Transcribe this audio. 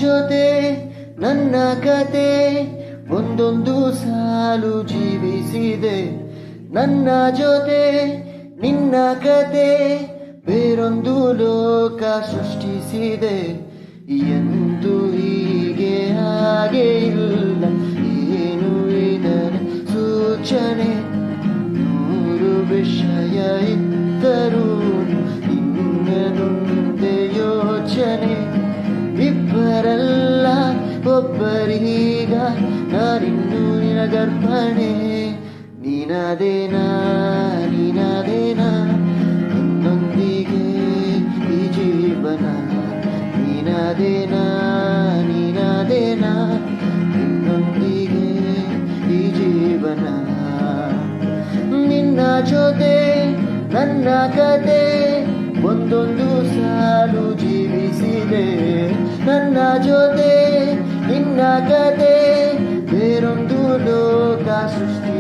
ಜೊತೆ ನನ್ನ ಕತೆ ಒಂದೊಂದು ಸಾಲು ಜೀವಿಸಿದೆ. ನನ್ನ ಜೊತೆ ನಿನ್ನ ಕತೆ ಬೇರೊಂದು ಲೋಕ ಸೃಷ್ಟಿಸಿದೆ. ಎಂದು ಹೀಗೆ ಹಾಗೆ ಇಲ್ಲ, ಏನು ಇದರ ಸೂಚನೆ? ನೂರು ವಿಷಯ ಇದ್ದರೂ ನಿನ್ನ ಮುಂದೆ ಯೋಚನೆ. ಇಬ್ಬರಲ್ಲ ಒಬ್ಬರೀಗ, ನಾನಿನ್ನು ನಿನಗರ್ಪಣೆ. ನೀನದೇನಾ ನೀನದೇನಾ ನನ್ನೊಂದಿಗೆ ಈ ಜೀವನ. ನೀನದೇನಾ ನೀನದೇನಾ ನಿನ್ನೊಂದಿಗೆ ಈ ಜೀವನ. ನಿನ್ನ ಜೊತೆ ನನ್ನ ಕತೆ ಒಂದೊಂದು ಸಾಲು ಜೀವಿಸಿದೆ. ನನ್ನ ಜೊತೆ ನಿನ್ನ ಕತೆ ಬೇರೊಂದು ಲೋಕ ಸೃಷ್ಟಿ